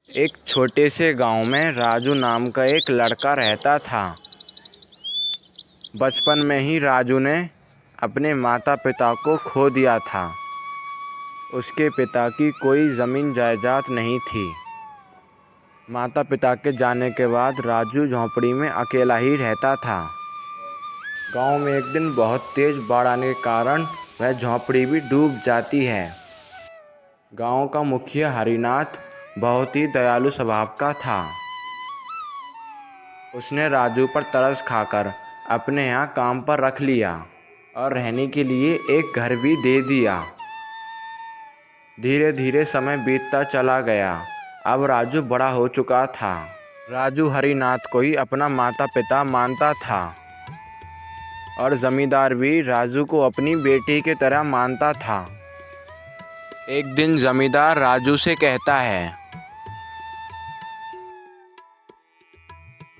एक छोटे से गांव में राजू नाम का एक लड़का रहता था। बचपन में ही राजू ने अपने माता पिता को खो दिया था। उसके पिता की कोई ज़मीन जायदाद नहीं थी। माता पिता के जाने के बाद राजू झोंपड़ी में अकेला ही रहता था। गांव में एक दिन बहुत तेज़ बाढ़ आने के कारण वह झोंपड़ी भी डूब जाती है। गांव का मुखिया हरिनाथ बहुत ही दयालु स्वभाव का था। उसने राजू पर तरस खाकर अपने यहाँ काम पर रख लिया और रहने के लिए एक घर भी दे दिया। धीरे धीरे समय बीतता चला गया। अब राजू बड़ा हो चुका था। राजू हरिनाथ को ही अपना माता पिता मानता था और जमींदार भी राजू को अपनी बेटी की तरह मानता था। एक दिन जमींदार राजू से कहता है,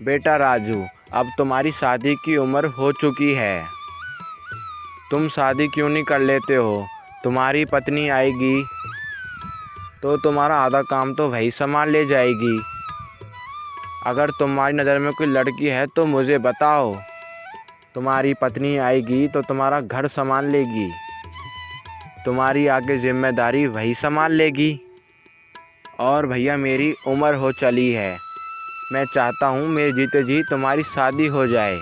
बेटा राजू, अब तुम्हारी शादी की उम्र हो चुकी है। तुम शादी क्यों नहीं कर लेते हो? तुम्हारी पत्नी आएगी तो तुम्हारा आधा काम तो वही संभाल ले जाएगी। अगर तुम्हारी नज़र में कोई लड़की है तो मुझे बताओ। तुम्हारी पत्नी आएगी तो तुम्हारा घर संभाल लेगी। तुम्हारी आगे जिम्मेदारी वही संभाल लेगी। और भैया, मेरी उम्र हो चली है। मैं चाहता हूँ मेरे जीते जी तुम्हारी शादी हो जाए।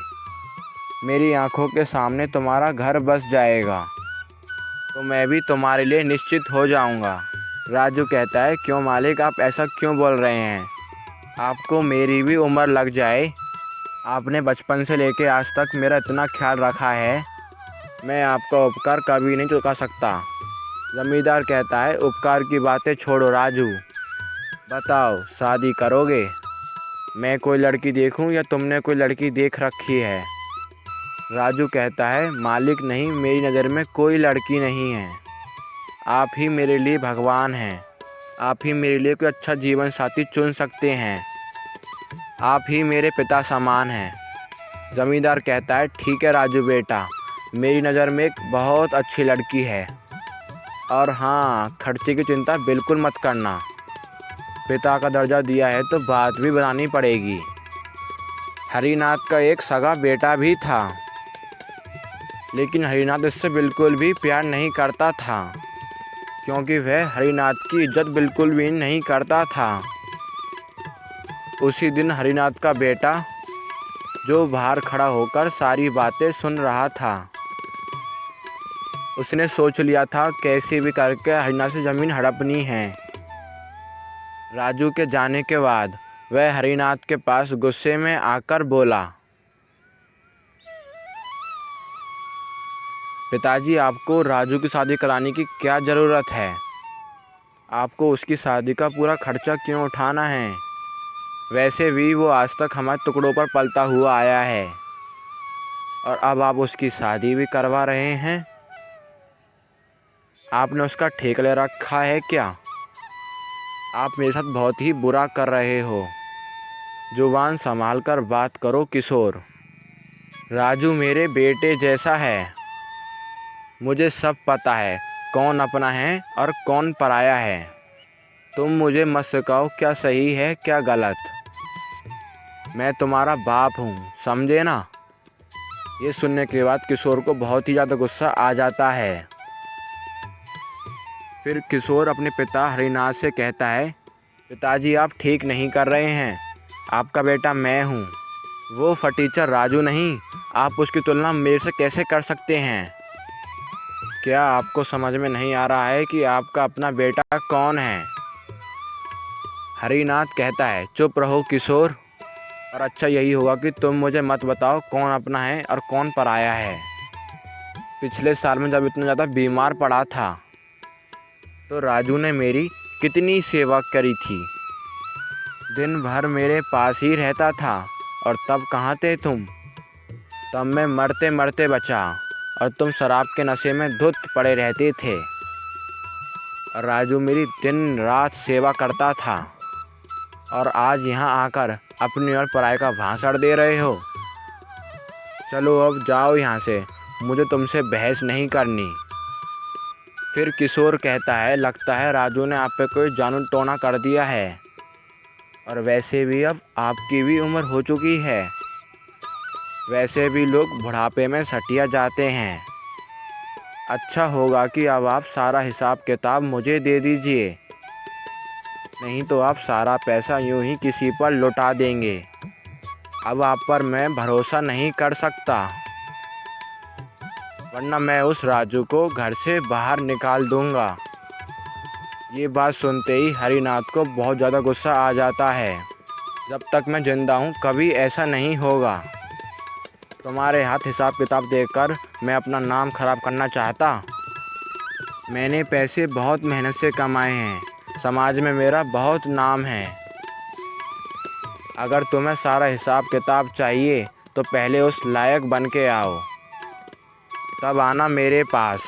मेरी आंखों के सामने तुम्हारा घर बस जाएगा तो मैं भी तुम्हारे लिए निश्चित हो जाऊंगा। राजू कहता है, क्यों मालिक, आप ऐसा क्यों बोल रहे हैं? आपको मेरी भी उम्र लग जाए। आपने बचपन से लेके आज तक मेरा इतना ख्याल रखा है, मैं आपका उपकार कभी नहीं चुका सकता। ज़मींदार कहता है, उपकार की बातें छोड़ो राजू, बताओ शादी करोगे? मैं कोई लड़की देखूं या तुमने कोई लड़की देख रखी है? राजू कहता है, मालिक नहीं, मेरी नज़र में कोई लड़की नहीं है। आप ही मेरे लिए भगवान हैं। आप ही मेरे लिए कोई अच्छा जीवन साथी चुन सकते हैं। आप ही मेरे पिता समान हैं। ज़मींदार कहता है, ठीक है राजू बेटा, मेरी नज़र में एक बहुत अच्छी लड़की है। और हाँ, खर्चे की चिंता बिल्कुल मत करना। पिता का दर्जा दिया है तो बात भी बनानी पड़ेगी। हरिनाथ का एक सगा बेटा भी था, लेकिन हरिनाथ उससे बिल्कुल भी प्यार नहीं करता था, क्योंकि वह हरिनाथ की इज्जत बिल्कुल भी नहीं करता था। उसी दिन हरिनाथ का बेटा, जो बाहर खड़ा होकर सारी बातें सुन रहा था, उसने सोच लिया था कैसे भी करके हरिनाथ से ज़मीन हड़पनी है। राजू के जाने के बाद वह हरिनाथ के पास गुस्से में आकर बोला, पिताजी, आपको राजू की शादी कराने की क्या ज़रूरत है? आपको उसकी शादी का पूरा खर्चा क्यों उठाना है? वैसे भी वो आज तक हमारे टुकड़ों पर पलता हुआ आया है और अब आप उसकी शादी भी करवा रहे हैं। आपने उसका ठेका ले रखा है क्या? आप मेरे साथ बहुत ही बुरा कर रहे हो। जुबान संभाल कर बात करो किशोर। राजू मेरे बेटे जैसा है। मुझे सब पता है, कौन अपना है और कौन पराया है। तुम मुझे मत सिखाओ क्या सही है क्या गलत। मैं तुम्हारा बाप हूँ, समझे ना? ये सुनने के बाद किशोर को बहुत ही ज़्यादा गुस्सा आ जाता है। फिर किशोर अपने पिता हरिनाथ से कहता है, पिताजी, आप ठीक नहीं कर रहे हैं। आपका बेटा मैं हूँ, वो फटीचर राजू नहीं। आप उसकी तुलना मेरे से कैसे कर सकते हैं? क्या आपको समझ में नहीं आ रहा है कि आपका अपना बेटा कौन है? हरिनाथ कहता है, चुप रहो किशोर, और अच्छा यही होगा कि तुम मुझे मत बताओ कौन अपना है और कौन पराया है। पिछले साल में जब इतना ज़्यादा बीमार पड़ा था तो राजू ने मेरी कितनी सेवा करी थी। दिन भर मेरे पास ही रहता था, और तब कहाँ थे तुम? तब मैं मरते मरते बचा और तुम शराब के नशे में धुत पड़े रहते थे। राजू मेरी दिन रात सेवा करता था, और आज यहाँ आकर अपनी और पराये का भाषण दे रहे हो। चलो अब जाओ यहाँ से, मुझे तुमसे बहस नहीं करनी। फिर किशोर कहता है, लगता है राजू ने आप पे कोई जानू टोना कर दिया है। और वैसे भी अब आपकी भी उम्र हो चुकी है। वैसे भी लोग बुढ़ापे में सटिया जाते हैं। अच्छा होगा कि अब आप सारा हिसाब किताब मुझे दे दीजिए, नहीं तो आप सारा पैसा यूं ही किसी पर लुटा देंगे। अब आप पर मैं भरोसा नहीं कर सकता, वरना मैं उस राजू को घर से बाहर निकाल दूंगा। ये बात सुनते ही हरिनाथ को बहुत ज़्यादा गुस्सा आ जाता है। जब तक मैं ज़िंदा हूँ कभी ऐसा नहीं होगा। तुम्हारे हाथ हिसाब किताब देकर मैं अपना नाम खराब करना चाहता? मैंने पैसे बहुत मेहनत से कमाए हैं, समाज में मेरा बहुत नाम है। अगर तुम्हें सारा हिसाब किताब चाहिए तो पहले उस लायक बन के आओ, तब आना मेरे पास।